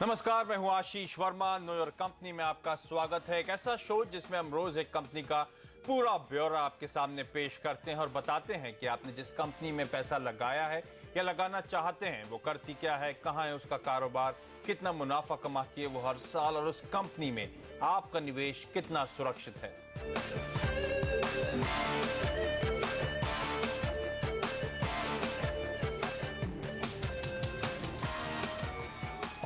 नमस्कार, मैं हूं आशीष वर्मा। नो योर कंपनी में आपका स्वागत है। एक ऐसा शो जिसमें हम रोज एक कंपनी का पूरा ब्यौरा आपके सामने पेश करते हैं और बताते हैं कि आपने जिस कंपनी में पैसा लगाया है या लगाना चाहते हैं वो करती क्या है, कहां है उसका कारोबार, कितना मुनाफा कमाती है वो हर साल, और उस कंपनी में आपका निवेश कितना सुरक्षित है।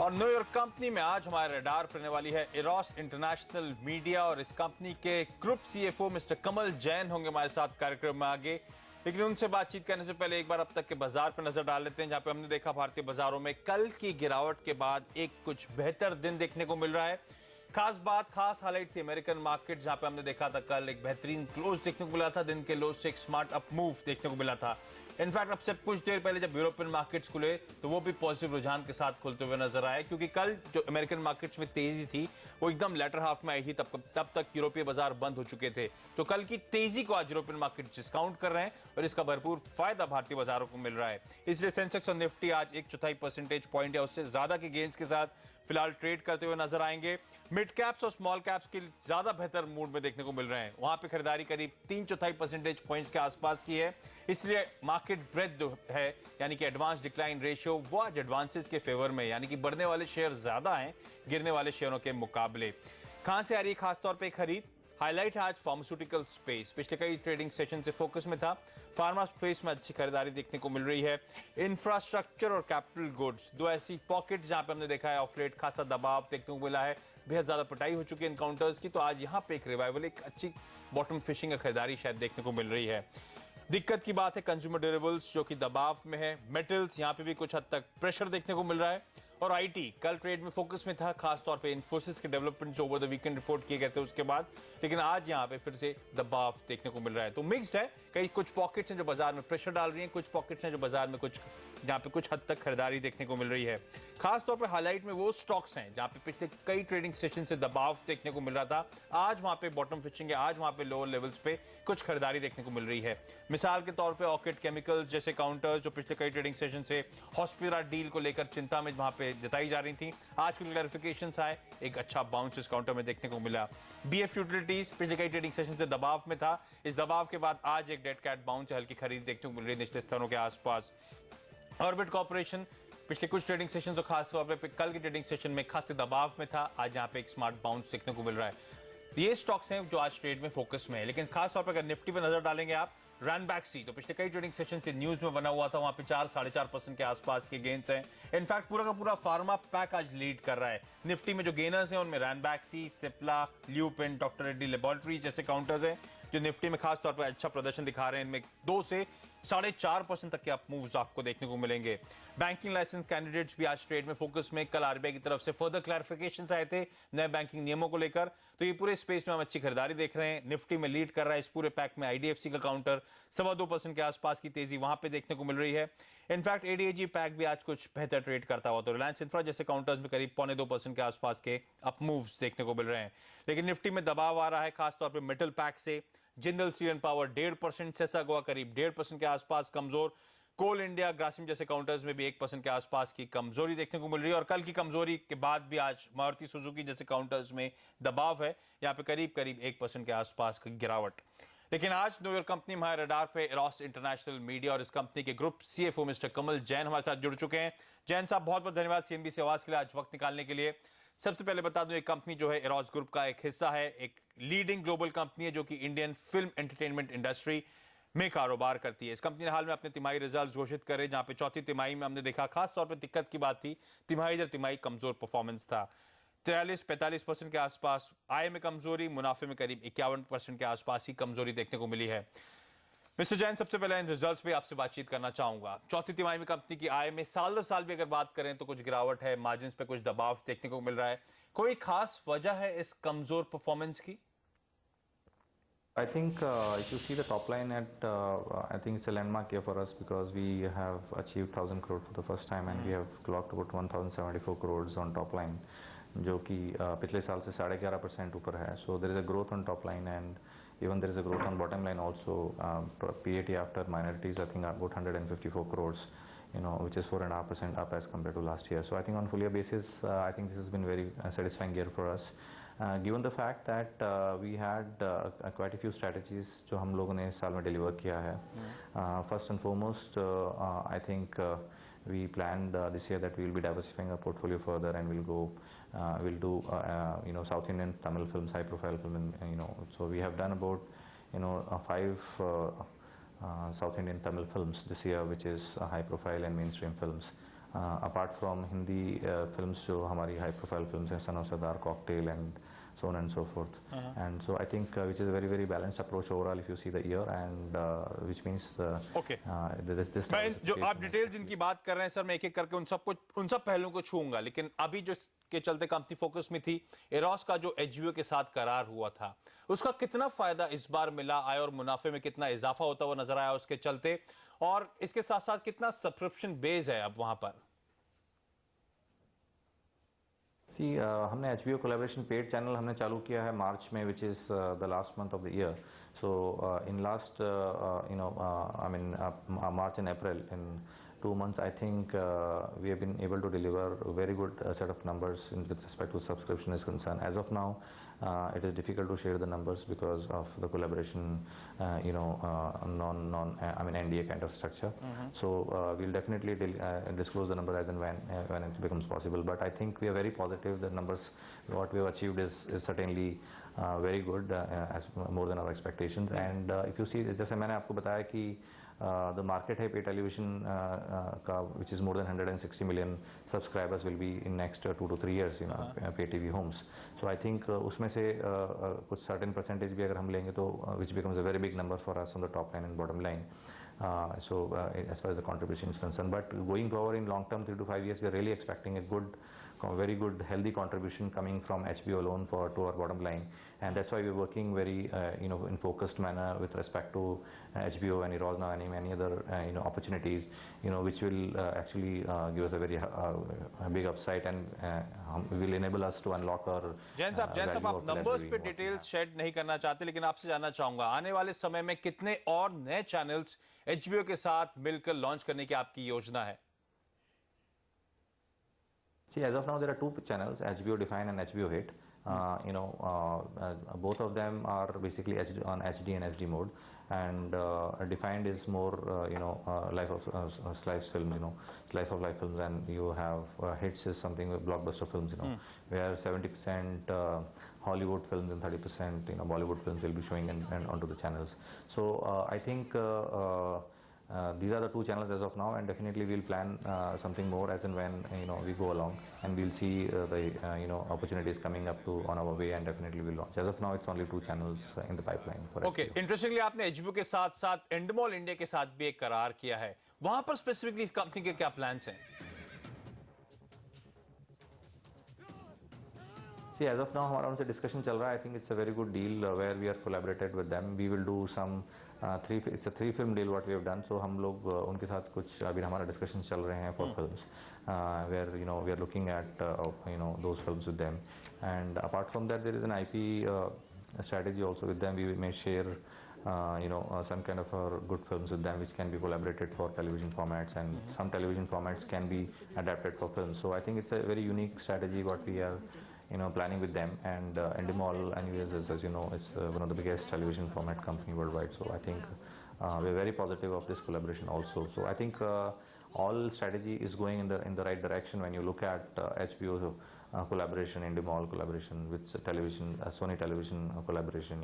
और नो योर कंपनी में आज हमारे रडार पर रहने वाली है इरोस इंटरनेशनल मीडिया, और इस कंपनी के ग्रुप सीएफओ मिस्टर कमल जैन होंगे हमारे साथ कार्यक्रम में आगे। लेकिन उनसे बातचीत करने से पहले एक बार अब तक के बाजार पर नजर डाल लेते हैं, जहां पे हमने देखा भारतीय बाजारों में कल की गिरावट के बाद एक कुछ बेहतर दिन देखने को मिल रहा है। खास हाईलाइट थी अमेरिकन मार्केट, जहां पे हमने देखा था कल एक बेहतरीन क्लोज देखने को मिला था। दिन के लो से एक स्मार्ट अप मूव देखने को मिला था। इनफैक्ट अब से कुछ देर पहले जब यूरोपियन मार्केट्स खुले तो वो भी पॉजिटिव रुझान के साथ खुलते हुए नजर आए, क्योंकि कल जो अमेरिकन मार्केट्स में तेजी थी वो एकदम लेटर हाफ में आई थी। तब तक यूरोपीय बाजार बंद हो चुके थे। तो कल की तेजी को आज यूरोपियन मार्केट डिस्काउंट कर रहे हैं और इसका भरपूर फायदा भारतीय बाजारों को मिल रहा है। इसलिए सेंसेक्स और निफ्टी आज 1/4 परसेंटेज पॉइंट या उससे ज्यादा के गेंस के साथ फिलहाल ट्रेड करते हुए नजर आएंगे। मिड कैप्स और स्मॉल कैप्स के ज्यादा बेहतर मूड में देखने को मिल रहे हैं। वहां पे खरीदारी करीब 3/4 परसेंटेज पॉइंट्स के आसपास की है। इसलिए मार्केट ब्रेथ जो है, यानी कि एडवांस डिक्लाइन रेशियो, वो आज एडवांसेस के फेवर में, यानी कि बढ़ने वाले शेयर ज्यादा हैं गिरने वाले शेयरों के मुकाबले। कहां से आ रही है खासतौर पर खरीद? हाईलाइट है आज फार्मास्यूटिकल स्पेस। पिछले कई ट्रेडिंग सेशन से फोकस में था। फार्मा स्पेस में अच्छी खरीदारी देखने को मिल रही है। इंफ्रास्ट्रक्चर और कैपिटल गुड्स, दो ऐसी पॉकेट जहां पे हमने देखा है ऑफ लेट खासा दबाव देखने को मिला है। बेहद ज्यादा पिटाई हो चुकी है इनकाउंटर्स की, तो आज यहां पे एक रिवाइवल, एक अच्छी बॉटम फिशिंग खरीदारी शायद देखने को मिल रही है। दिक्कत की बात है कंज्यूमर ड्यूरेबल्स जो कि दबाव में है। मेटल्स यहां पे भी कुछ हद तक प्रेशर देखने को मिल रहा है। और आईटी कल ट्रेड में फोकस में था, खासतौर पे इन्फोसिस के डेवलपमेंट जो ओवर द वीकेंड रिपोर्ट किए गए थे उसके बाद। लेकिन आज यहां पे फिर से दबाव देखने को मिल रहा है। तो मिक्स्ड है, कई कुछ पॉकेट्स हैं जो बाजार में प्रेशर डाल रही हैं, कुछ पॉकेट्स हैं जो बाजार में जहां पे कुछ हद तक खरीदारी देखने को मिल रही है। खासतौर पर हाईलाइट में वो स्टॉक्स हैं जहां पे पिछले कई ट्रेडिंग सेशन से दबाव देखने को मिल रहा था। आज वहां पे बॉटम फिशिंग है, आज वहां पे लोअर लेवल्स पे कुछ खरीदारी देखने को मिल रही है। मिसाल के तौर पे ऑर्किड केमिकल्स जैसे काउंटर्स जो पिछले कई ट्रेडिंग सेशन से हॉस्पिटल डील को लेकर चिंता में वहां पे जताई जा रही थी, आज के क्लैरिफिकेशंस आए, एक अच्छा बाउंस इस काउंटर में देखने को मिला। बीएफ यूटिलिटीज पिछले कई ट्रेडिंग सेशन से दबाव में था। इस दबाव के बाद आज एक डेड कैट बाउंस हल्की खरीद देखने को मिल रही है निचले स्तरों के आसपास। ऑर्बिट कॉर्पोरेशन पिछले कुछ ट्रेडिंग सेशन तो खास तौर पे कल के ट्रेडिंग सेशन में खासे दबाव में था, आज यहां पे एक स्मार्ट बाउंस देखने को मिल रहा है। ये स्टॉक्स हैं जो आज ट्रेड में फोकस में है। लेकिन खास तौर पर अगर निफ्टी पर नजर डालेंगे आप, रनबैक्सी तो पिछले कई ट्रेडिंग सेशन से न्यूज में बना हुआ था, वहां पे 4-4.5% के आसपास के गेन्स हैं। इनफैक्ट पूरा का पूरा फार्मा पैक आज लीड कर रहा है। निफ्टी में जो गेनर्स हैं उनमें Ranbaxy, Cipla, lupin, doctor Reddy laboratory जैसे काउंटर्स हैं जो निफ्टी में खास तौर पर अच्छा प्रदर्शन दिखा रहे हैं। इनमें 2 से 4.5% तक के अप मूव्स आपको देखने को मिलेंगे। बैंकिंग लाइसेंस कैंडिडेट्स भी आज ट्रेड में फोकस में। कल आरबीआई की तरफ से फर्दर क्लैरिफिकेशंस आए थे नए बैंकिंग नियमों को लेकर, तो ये पूरे स्पेस में हम अच्छी खरीदारी देख रहे हैं। निफ्टी में लीड कर रहा है इस पूरे पैक में आईडीएफसी का काउंटर, 2.25% के आसपास की तेजी वहां पे देखने को मिल रही है। इनफैक्ट एडीएजी पैक भी आज कुछ बेहतर ट्रेड करता हुआ, तो रिलायंस इंफ्रा जैसे काउंटर्स में करीब 2.25% के आसपास के अप मूव्स देखने को मिल रहे हैं। लेकिन निफ्टी में दबाव आ रहा है खासतौर पर मेटल पैक से। जिंदल स्टील एंड पावर 1.5% से सगवा करीब 1.5% के आसपास कमजोर। कोल इंडिया, ग्रासिम जैसे काउंटर्स में भी 1% के आसपास की कमजोरी देखने को मिल रही है। और कल की कमजोरी के बाद भी आज मारुति सुजुकी जैसे काउंटर्स में दबाव है, यहां पे करीब 1% के आसपास की गिरावट। लेकिन आज नो योर कंपनी हमारे रडार पे इरोस इंटरनेशनल मीडिया और इस कंपनी के ग्रुप सीएफओ मिस्टर कमल जैन हमारे साथ जुड़ चुके हैं। जैन साहब, बहुत बहुत धन्यवाद सीएनबीसी आवाज के लिए आज वक्त निकालने के लिए। सबसे पहले बता दूं, एक कंपनी जो है इरोस ग्रुप का एक हिस्सा है, एक लीडिंग ग्लोबल कंपनी है जो कि इंडियन फिल्म एंटरटेनमेंट इंडस्ट्री में कारोबार करती है। इस कंपनी ने हाल में अपने तिमाही रिजल्ट घोषित करे, जहां पे चौथी तिमाही में हमने देखा खास तौर पर दिक्कत की बात थी, तिमाही दर तिमाही कमजोर परफॉर्मेंस था। 43-45% के आसपास आय में कमजोरी, मुनाफे में करीब 51% के आसपास ही कमजोरी देखने को मिली है। मिस्टर जैन, सबसे पहले इन रिजल्ट्स पे आपसे बातचीत करना चाहूंगा। चौथी तिमाही में कंपनी की आय में साल दर साल भी अगर बात करें तो कुछ गिरावट है, मार्जिन्स पे कुछ दबाव देखने को मिल रहा है। कोई खास वजह है इस कमजोर परफॉर्मेंस की? I think if you see the top line at, I think it's a landmark year for us because we have achieved 1,000 crore for the first time and we have clocked about 1,074 crores on top line, जो कि पिछले साल से 11.5% ऊपर है. So there is a growth on top line and even there is a growth on bottom line also. PAT after minorities I think about 154 crores. which is 4.5% up as compared to last year. So I think on full year basis, I think this has been very satisfying year for us. Given the fact that we had quite a few strategies जो हम लोगों ने साल में deliver किया है. First and foremost, I think we planned this year that we will be diversifying our portfolio further, and we'll do South Indian Tamil films, high profile film, so we have done about 5 South Indian Tamil films this year, which is high profile and mainstream films. Apart from Hindi films, जो हमारी high profile films हैं, Son of Sardar, Cocktail, and so on and so forth. And so I think which is a very, very balanced approach overall if you see the year, and which means this मैं जो आप detail जिनकी बात कर रहे हैं sir, मैं एक एक करके उन सब पहलुओं को छूंगा, लेकिन अभी जो के चलते कंपनी फोकस में थी, एरोस का जो एचबीओ के साथ करार हुआ था, उसका कितना फायदा इस बार मिला, आय और मुनाफे में कितना इजाफा होता हुआ नजर आया उसके चलते, और इसके साथ साथ कितना सब्सक्रिप्शन बेस है अब वहां पर? हमने HBO कोलैबोरेशन पेड चैनल हमने चालू किया है मार्च में, which is the last month of the year. So in last March and April, in 2 months, I think we have been able to deliver a very good set of numbers with respect to subscription is concerned. As of now, it is difficult to share the numbers because of the collaboration, NDA kind of structure. So we'll definitely disclose the number as and when it becomes possible. But I think we are very positive. The numbers, what we have achieved is certainly very good, as more than our expectations. And if you see, जैसे मैंने आपको बताया कि the market है pay television का, which is more than 160 million subscribers will be in next 2 to 3 years, pay TV homes. So I think उसमें से कुछ certain percentage भी अगर हम लेंगे तो which becomes a very big number for us on the top line and bottom line. As far as the contribution is concerned, but going forward in long term, 3 to 5 years, we are really expecting a very good, healthy contribution coming from HBO alone to our bottom line, and that's why we're working very, in focused manner with respect to HBO and Eros Now and many other, opportunities, which will actually give us a very big upside and will enable us to unlock our. Jain साहब आप numbers पे details share नहीं करना चाहते, लेकिन आपसे जानना चाहूंगा आने वाले समय में कितने और नए चैनल्स HBO के साथ मिलकर लॉन्च करने की आपकी योजना है? See, as of now, there are 2 channels, HBO Define and HBO Hit. Both of them are basically on HD and HD mode, and Defined is more, life of slice film, slice of life films, and you have Hits is something with blockbuster films, where 70% Hollywood films and 30% Bollywood films will be showing and onto the channels. So I think these are the 2 channels as of now, and definitely we'll plan something more as and when we go along, and we'll see the opportunities coming up on our way, and definitely we'll launch. As of now, it's only 2 channels in the pipeline for Okay, interestingly आपने HBO के साथ साथ Endemol India के साथ भी एक करार किया है, वहां पर स्पेसिफिकली इस कंपनी के क्या प्लान्स हैं? See, as of now हमारा उनसे डिस्कशन चल रहा है. I think it's a very good deal where we are collaborated with them. We will do some it's a 3 film deal what we have done. So हम लोग उनके साथ कुछ अभी हमारा डिस्कशन चल रहे हैं for films, where we are looking at those films with them. And apart from that, there is an IP strategy also with them. We may share some kind of good films with them which can be collaborated for television formats, and some television formats can be adapted for films. So I think it's a very unique strategy what we are planning with them. And Endemol, anyways, as you know, is one of the biggest television format company worldwide. So I think we're very positive of this collaboration also. So I think all strategy is going in the right direction when you look at HBO collaboration, Endemol collaboration with television, Sony television collaboration,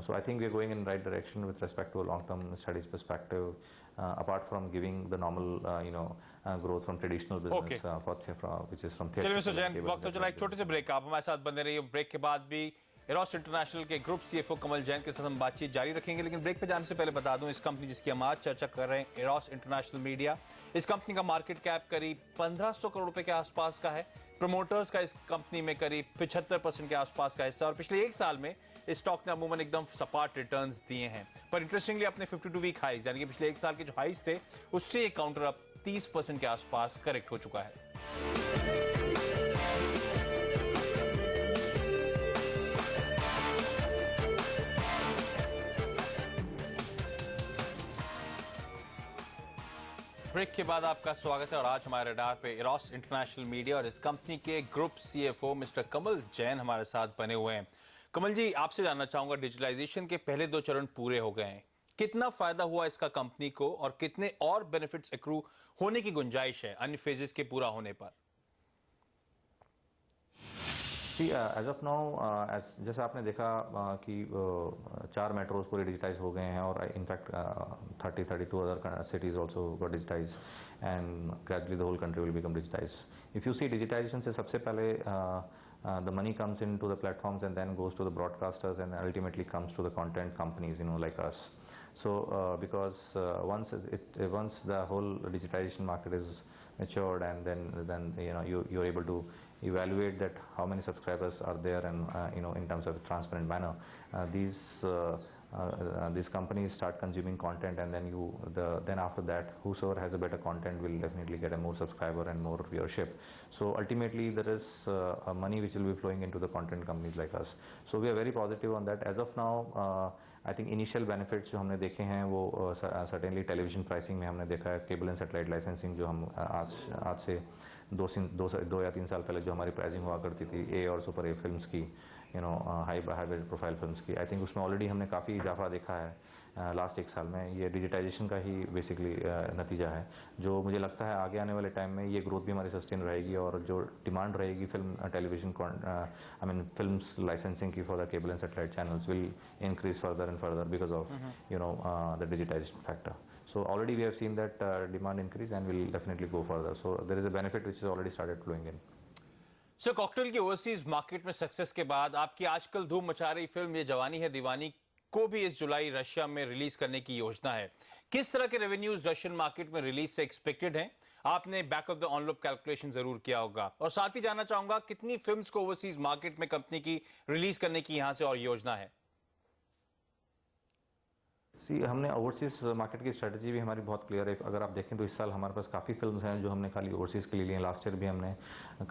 So I think we're going in the right direction with respect to a long-term studies perspective, apart from giving the normal, growth from traditional business, which is from theatre. चलिए mister Jain, वक्त तो चला एक छोटे से break, आप हमारे साथ बने रहिए. ब्रेक के बाद भी एरोस इंटरनेशनल के ग्रुप CFO कमल जैन के साथ हम बातचीत जारी रखेंगे, लेकिन ब्रेक पे जाने से पहले बता दूं, इस कंपनी जिसकी हम आज चर्चा कर रहे हैं, एरोस इंटरनेशनल मीडिया, इस कंपनी का मार्केट कैप करीब 1500 करोड़ रुपए के आसपास का है. प्रमोटर्स का इस कंपनी में करीब 75% के आसपास का हिस्सा, और पिछले 1 साल में इस स्टॉक ने अमूमन एकदम सपाट रिटर्न्स दिए हैं. पर इंटरेस्टिंगली अपने 52 वीक हाइज, यानी कि पिछले 1 साल के जो हाइज थे, उससे ये काउंटर अब 30% के आसपास करेक्ट हो चुका है. ब्रेक के बाद आपका स्वागत है और आज हमारे रडार पे इरोस इंटरनेशनल मीडिया और इस कंपनी के ग्रुप सीएफओ मिस्टर कमल जैन हमारे साथ बने हुए हैं। कमल जी, आपसे जानना चाहूंगा, डिजिटलाइजेशन के पहले 2 चरण पूरे हो गए हैं, कितना फायदा हुआ इसका कंपनी को और कितने और बेनिफिट्स एक्रू होने की गुंजाइश है अन्य फेजेस के पूरा होने पर? एज ऑफ नाउ जैसे आपने देखा कि 4 मेट्रोज पूरे डिजिटाइज हो गए हैं और in fact 32 other cities also got digitized and gradually the whole country will become digitized. If you see digitization से सबसे पहले the money comes into the platforms and then goes to the broadcasters and ultimately comes to the content companies, like us. So because once the whole digitization market is matured and then you're able to evaluate that how many subscribers are there and in terms of a transparent manner, these companies start consuming content, and then after that whosoever has a better content will definitely get a more subscriber and more viewership. So ultimately there is money which will be flowing into the content companies like us. So we are very positive on that. As of now I think initial benefits जो हमने देखे हैं वो certainly television pricing में हमने देखा है, cable and satellite licensing जो हम आज से 2 या 3 साल पहले जो हमारी प्राइसिंग हुआ करती थी ए और सुपर ए फिल्म्स की, हाई प्रोफाइल फिल्म्स की, आई थिंक उसमें ऑलरेडी हमने काफ़ी इजाफा देखा है लास्ट 1 साल में। ये डिजिटाइजेशन का ही बेसिकली नतीजा है, जो मुझे लगता है आगे आने वाले टाइम में ये ग्रोथ भी हमारी सस्टेन रहेगी और जो डिमांड रहेगी फिल्म टेलीविजन फिल्म्स लाइसेंसिंग की for the cable and satellite channels will increase further and further because of the digitization factor. So already we have seen that demand increase and will definitely go further. So there is a benefit which has already started flowing in. Sir, cocktail की overseas market में success के बाद आपकी आजकल धूम मचा रही film ये जवानी है दीवानी को भी इस जुलाई रशिया में रिलीज करने की योजना है। किस तरह के रेवेन्यूज रशियन मार्केट में रिलीज से एक्सपेक्टेड हैं? आपने back of the envelope calculation जरूर किया होगा। और साथ ही जानना चाहूंगा कितनी फिल्म्स को ओवरसीज मार्केट में कंपनी की रिलीज करने की यहां से और योजना है? हमने ओवरसीज मार्केट की स्ट्रेटजी भी हमारी बहुत क्लियर है। अगर आप देखें तो इस साल हमारे पास काफ़ी फिल्म्स हैं जो हमने खाली ओवरसीज के लिए ली हैं। लास्ट ईयर भी हमने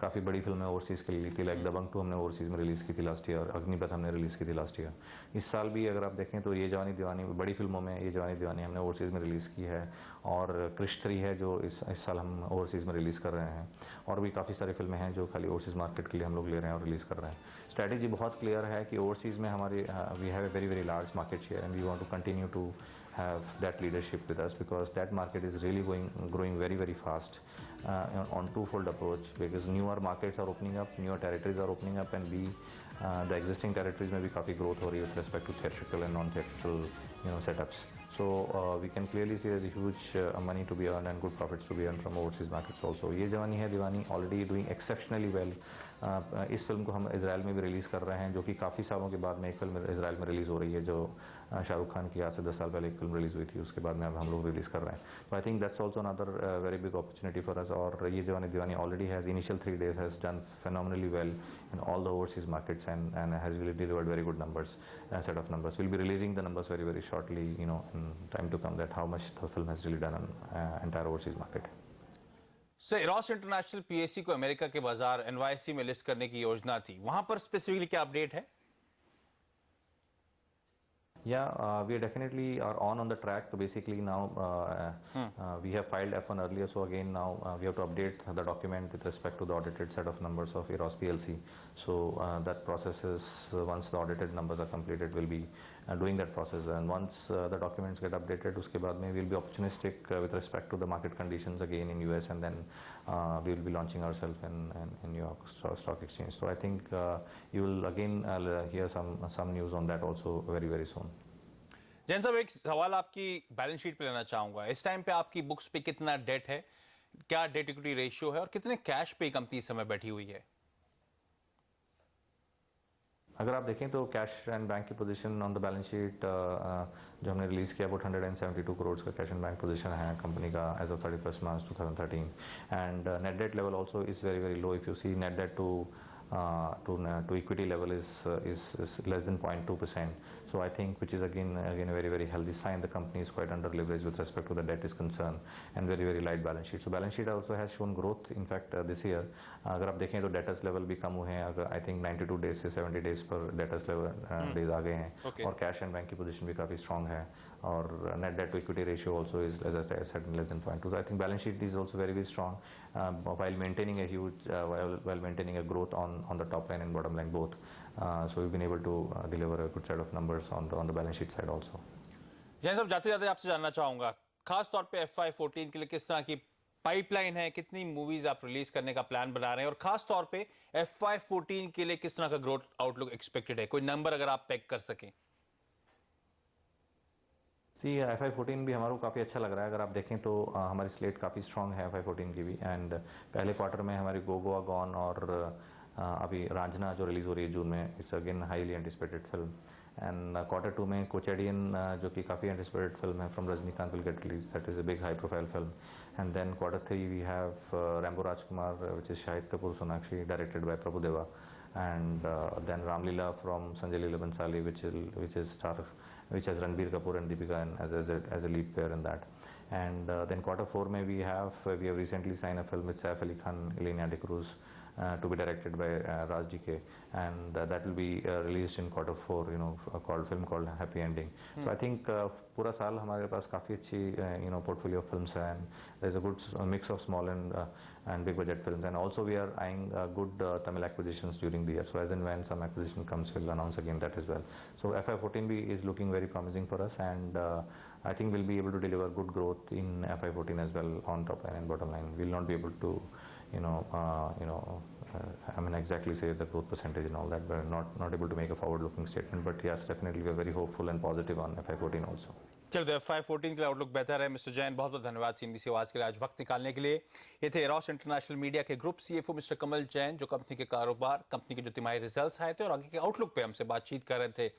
काफ़ी बड़ी फिल्में ओवरसीज के लिए ली थी, लाइक दबंग 2 हमने ओवरसीज में रिलीज़ की थी लास्ट ईयर, अग्निपथ हमने रिलीज़ की थी लास्ट ईयर। इस साल भी अगर आप देखें तो ये जवानी दीवानी, बड़ी फिल्मों में ये जवानी दीवानी हमने ओवरसीज में रिलीज़ की है, और क्रिश 3 है जो इस साल हम ओवरसीज में रिलीज़ कर रहे हैं, और भी काफ़ी सारी फिल्में हैं जो खाली ओवरसीज मार्केट के लिए हम लोग ले रहे हैं और रिलीज़ कर रहे हैं। स्ट्रैटेजी बहुत क्लियर है कि ओवरसीज में हमारी we have a very large market share and we want to continue to have that leadership with us because that market is really growing very fast on twofold approach, because newer markets are opening up, newer territories are opening up, and the existing territories में भी काफ़ी growth हो रही है with respect to theatrical and non-theatrical setups. So we can clearly see there's a huge money to be earned and good profits to be earned from overseas markets also. ये जवानी है दीवानी already doing exceptionally well. इस film को हम Israel में भी release कर रहे हैं, जो कि काफ़ी सालों के बाद में एक फिल्म इजराइल में रिलीज़ हो रही है, जो शाहरुख खान की आज से 10 साल पहले एक फिल्म रिलीज़ हुई थी, उसके बाद में अब हम लोग रिलीज़ कर रहे हैं। तो I think that's also another very big opportunity for us. और ये Jawaani Deewani already has initial 3 days has done phenomenally well in all the overseas markets and has really delivered very good numbers, set of numbers. We'll be releasing the numbers very shortly, in time to come, that how much the film has really done on entire overseas market. Sir, Eros international PAC को America के बाजार NYC में list करने की योजना थी, वहां पर स्पेसिफिकली क्या अपडेट है? Yeah, we definitely are on the track. So basically now we have filed F1 earlier, so again now we have to update the document with respect to the audited set of numbers of Eros PLC. So that process is, once the audited numbers are completed, we'll be doing that process, and once the documents get updated, उसके बाद में we'll be opportunistic with respect to the market conditions again in US, and then we will be launching ourselves in New York Stock Exchange. So I think you will again hear some news on that also very soon. Jain साहब, एक सवाल आपकी balance sheet पे लेना चाहूंगा। इस time पे आपकी बुक्स पे कितना डेट है, क्या डेट इक्विटी रेशियो है, और कितने कैश पे कंपनी इस समय बैठी हुई है? अगर आप देखें तो कैश एंड बैंक की position on the balance sheet जो हमने रिलीज किया वो 172 करोड़ का कैश एंड बैंक पोजीशन है कंपनी का as of 31 March 2013, and net debt level also is very low. If you see net debt to to equity level is less than 0.2%. So I think, which is again a very healthy sign. The company is quite under leveraged with respect to the debt is concerned, and very light balance sheet. So balance sheet also has shown growth. In fact, this year, अगर आप देखें तो debtors level भी कम हुए हैं. अगर I think 92 days से 70 days पर debtors level days आ गए हैं. और cash and bank की position भी काफी strong है. और net debt to equity ratio also is, as I said, less than 0.2. So I think balance sheet is also very strong, while maintaining a huge, while maintaining a growth on the top line and bottom line both. So we've been able to deliver a good set of numbers on the balance sheet side also. Jain साहब, जाते आपसे जानना चाहूंगा, खास तौर पे FY14 के लिए किस तरह की पाइपलाइन है, कितनी मूवीज आप रिलीज करने का प्लान बना रहे हैं, और खास तौर पे FY14 के लिए किस तरह का ग्रोथ आउटलुक एक्सपेक्टेड है? कोई नंबर अगर आप पैक कर सकें। FY14 भी हमारे को काफ़ी अच्छा लग रहा है. अगर आप देखें तो हमारी स्लेट काफ़ी स्ट्रांग है FY14 की भी. एंड पहले क्वार्टर में हमारी गो गोवा गॉन और अभी रांझना जो रिलीज हो रही है जून में, it's again highly anticipated film. And quarter 2 में कोचेडियन जो कि काफ़ी एंटिसिपेटेड फिल्म है from Rajinikanth will get release. That is a big high profile film. And then quarter 3 we have Rambo Rajkumar which is Shahid Kapoor Sonakshi directed by Prabhudeva. And then Ramlila from Sanjay Leela Bhansali, which has Ranbir Kapoor and Deepika as a lead pair in that. And then quarter 4 में we have recently signed a film with Saif Ali Khan, Elena De Cruz, to be directed by Raj DK, and that will be released in quarter 4. Film called Happy Ending. So I think पूरा साल हमारे पास काफ़ी अच्छी portfolio of films है, and there's a good mix of small and big budget films. And also we are eyeing good Tamil acquisitions during the year. So as and when some acquisition comes, we'll announce again that as well. So FY14 is looking very promising for us, and I think we'll be able to deliver good growth in FY14 as well on top line and bottom line. We'll not be able to I mean exactly say the growth percentage and all that. We're not able to make a forward-looking statement, but yes, definitely we're very hopeful and positive on FY14 also. चलो, FY14 के लिए outlook बेहतर है. Mister Jain, बहुत धन्यवाद CNBC आवाज के लिए आज वक्त निकालने के लिए. ये थे इरोस इंटरनेशनल मीडिया के ग्रुप CFO मिस्टर कमल जैन, जो कंपनी के कारोबार, कंपनी के जो तिमाही रिजल्ट्स आए थे और आगे के आउटलुक पे हमसे बातचीत कर रहे थे.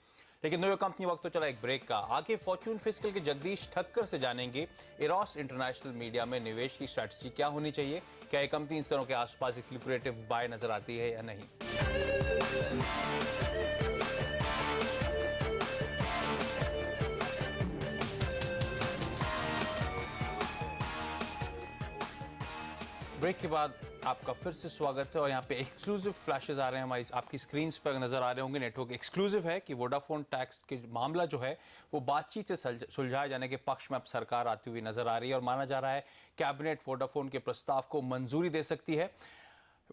लेकिन नो कंपनी वक्त तो चला एक ब्रेक का. आगे फॉर्च्यून फिस्कल के जगदीश ठक्कर से जानेंगे इरोस इंटरनेशनल मीडिया में निवेश की स्ट्रैटेजी क्या होनी चाहिए. क्या ये कंपनी इस तरह के आसपास एक लिक्विडेटिव बाय नजर आती है या नहीं. ब्रेक के बाद आपका फिर से स्वागत है. और यहाँ पे एक्सक्लूसिव फ्लैशेस आ रहे हैं हमारी आपकी स्क्रीन पर नजर आ रहे होंगे. नेटवर्क एक्सक्लूसिव है कि वोडाफोन टैक्स के मामला जो है वो बातचीत से सुलझाए जाने के पक्ष में अब सरकार आती हुई नजर आ रही है, और माना जा रहा है कैबिनेट वोडाफोन के प्रस्ताव को मंजूरी दे सकती है.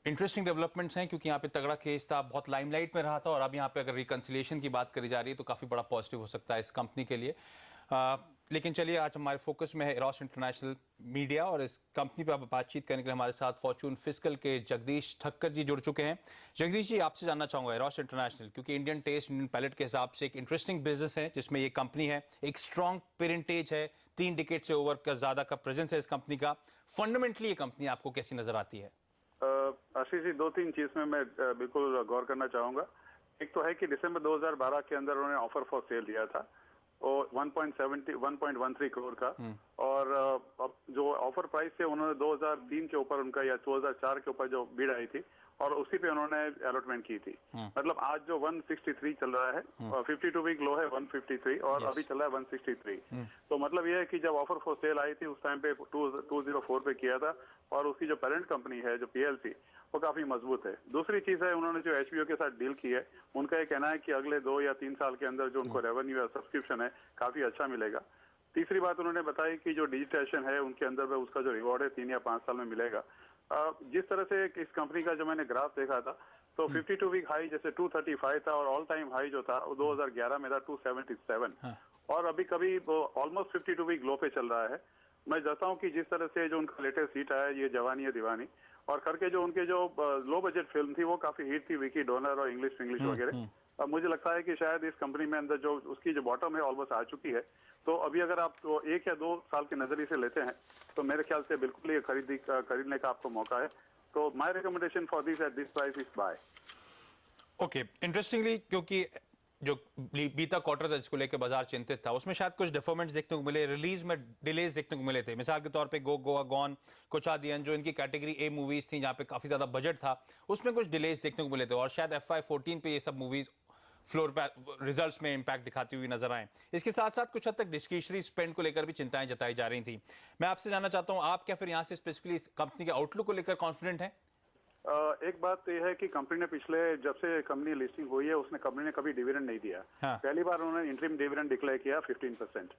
इंटरेस्टिंग डेवलपमेंट्स हैं, क्योंकि यहाँ पे तगड़ा केस था, बहुत लाइमलाइट में रहा था, और अब यहाँ पे अगर रिकंसिलिएशन की बात करी जा रही है तो काफी बड़ा पॉजिटिव हो सकता है इस कंपनी के लिए. लेकिन चलिए, आज हमारे फोकस में है इरोस इंटरनेशनल मीडिया, और इस कंपनी पर बातचीत करने के लिए हमारे साथ फॉर्च्यून फिस्कल के जगदीश ठक्कर जी जुड़ चुके हैं. जगदीश जी, आपसे जानना चाहूंगा इरोस इंटरनेशनल, क्योंकि इंडियन टेस्ट, इंडियन पैलेट के हिसाब से एक इंटरेस्टिंग बिजनेस है जिसमें ये कंपनी है, एक स्ट्रॉन्ग पेरेंटेज है, 3 डिकेड से ओवर का ज्यादा का प्रेजेंस है इस कंपनी का. फंडामेंटली ये कंपनी आपको कैसी नजर आती है? आशीष जी, 2-3 चीज में मैं बिल्कुल गौर करना चाहूंगा. एक तो है कि दिसंबर 2012 के अंदर उन्होंने ऑफर फॉर सेल दिया था, और 1.13 करोड़ का, और अब जो ऑफर प्राइस थे उन्होंने 2003 के ऊपर उनका या 2004 के ऊपर जो बिड आई थी, और उसी पे उन्होंने अलॉटमेंट की थी. मतलब आज जो 163 चल रहा है, और 52 वीक लो है 153, और अभी चल रहा है 163. तो मतलब ये है कि जब ऑफर फॉर सेल आई थी उस टाइम पे 204 पे किया था, और उसकी जो पेरेंट कंपनी है जो PLC, वो काफी मजबूत है. दूसरी चीज है, उन्होंने जो HBO के साथ डील की है, उनका ये कहना है कि अगले 2 या 3 साल के अंदर जो उनको रेवेन्यू या सब्सक्रिप्शन है काफी अच्छा मिलेगा. तीसरी बात उन्होंने बताई कि जो डिजिटाइजेशन है उनके अंदर में उसका जो रिवॉर्ड है 3 या 5 साल में मिलेगा. जिस तरह से इस कंपनी का जो मैंने ग्राफ देखा था, तो 52 वीक हाई जैसे 235 था, और ऑल टाइम हाई जो था वो 2011 में था 277, और अभी कभी ऑलमोस्ट 52 वीक लो पे चल रहा है. मैं चाहता हूँ कि जिस तरह से जो उनका लेटेस्ट हिट आया, ये जवानी है दीवानी, और करके जो उनके जो लो बजट फिल्म थी वो काफी हिट थी, विकी डोनर और इंग्लिश वगैरह. अब मुझे लगता है कि शायद इस कंपनी में अंदर जो उसकी जो बॉटम है ऑलमोस्ट आ चुकी है. तो अभी अगर आप तो 1 या 2 साल के नजरिए से लेते हैं तो मेरे ख्याल से बिल्कुल ये खरीदने का आपको मौका है. तो my recommendation for this at this price is by. Okay, interestingly, क्योंकि जो बीता क्वार्टर था जिसको लेकर बाजार चिंतित था, उसमें शायद कुछ डेफरमेंट्स देखने को मिले, रिलीज में डिलेज देखने को मिले थे। मिसाल के तौर पे गो गोवा गॉन, कोचादियन, जो इनकी कैटेगरी ए मूवीज थी जहां पे काफी ज्यादा बजट था, उसमें कुछ डिलेज देखने को मिले थे और शायद FY14 पे ये सब मूवीज फ्लोर पर रिजल्ट्स में इंपैक्ट दिखाती हुई नजर आए। इसके साथ साथ कुछ हद तक डिस्क्रिशनरी स्पेंड को लेकर भी चिंताएं जताई जा रही थी। मैं आपसे जानना चाहता हूं, आप क्या फिर यहां से स्पेसिफिकली कंपनी के आउटलुक को लेकर कॉन्फिडेंट हैं? एक बात तो यह है कि कंपनी ने पिछले जब से कंपनी लिस्टिंग हुई है उसने कंपनी ने कभी डिविडेंड नहीं दिया। हाँ। पहली बार उन्होंने इंटरिम डिविडेंड डिक्लेयर किया 15%।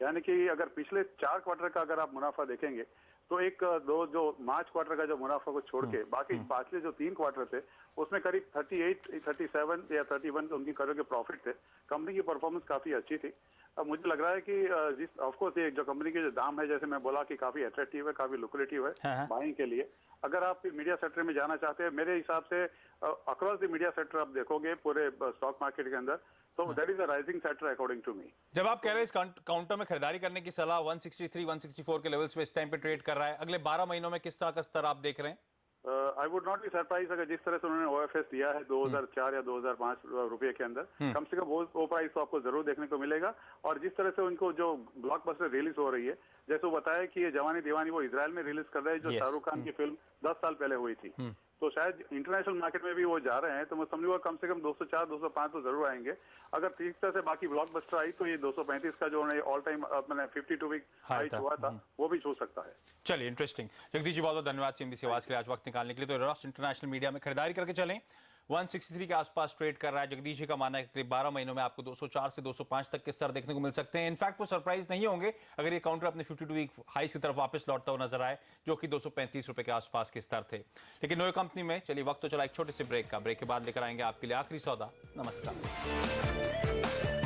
यानी कि अगर पिछले 4 क्वार्टर का अगर आप मुनाफा देखेंगे तो एक दो जो मार्च क्वार्टर का जो मुनाफा को छोड़ के बाकी पाछले जो 3 क्वार्टर थे उसमें करीब 38, 37 या 31 उनकी करोड़ के प्रॉफिट थे। कंपनी की परफॉर्मेंस काफी अच्छी थी। अब मुझे लग रहा है कि जिस ऑफकोर्स ये जो कंपनी के जो दाम है, जैसे मैं बोला कि काफी अट्रैक्टिव है, काफी लुक्रेटिव है बाइंग के लिए। अगर आप मीडिया सेक्टर में जाना चाहते हैं, मेरे हिसाब से अक्रॉस द मीडिया सेक्टर आप देखोगे पूरे स्टॉक मार्केट के अंदर, तो that is a rising sector according to me. जब आप कह रहे हैं इस काउंटर में खरीदारी करने की सलाह 163, 164 के लेवल्स पे इस टाइम पे ट्रेड कर रहा है, अगले 12 महीनों में किस तरह का स्तर आप देख रहे हैं? I would not be surprise अगर जिस तरह से उन्होंने OFS दिया है 2004 या 2005 रुपए के अंदर, कम से कम वो प्राइस तो आपको जरूर देखने को मिलेगा। और जिस तरह से उनको जो ब्लॉकबस्टर रिलीज हो रही है, जैसे वो बताया कि ये जवानी दीवानी वो इजराइल में रिलीज कर रहे हैं, जो शाहरुख खान की फिल्म 10 साल पहले हुई थी। तो शायद इंटरनेशनल मार्केट में भी वो जा रहे हैं, तो मैं समझूंगा कम से कम 204, 205 तो जरूर आएंगे। अगर ठीक तरह से बाकी ब्लॉकबस्टर आई तो ये 235 का जो ऑल टाइम मैंने 52 वीक हाई हुआ था वो भी छू सकता है। चलिए, इंटरेस्टिंग। जगदीश जी, बहुत बहुत धन्यवाद CNBC आवाज के लिए आज वक्त निकालने के लिए। तो इरोस इंटरनेशनल मीडिया में खरीदारी करके चलें, 163 के आसपास ट्रेड कर रहा है। जगदीश जी का मानना है कि करीब 12 महीनों में आपको 204 से 205 तक के स्तर देखने को मिल सकते हैं। इनफैक्ट वो सरप्राइज नहीं होंगे अगर ये काउंटर अपने 52 वीक हाईस की तरफ वापस लौटता हुआ नजर आए, जो कि 235 रुपए के आसपास के स्तर थे। लेकिन नोयो कंपनी में चलिए वक्त तो चला एक छोटे से ब्रेक का। ब्रेक के बाद लेकर आएंगे आपके लिए आखिरी सौदा। नमस्कार।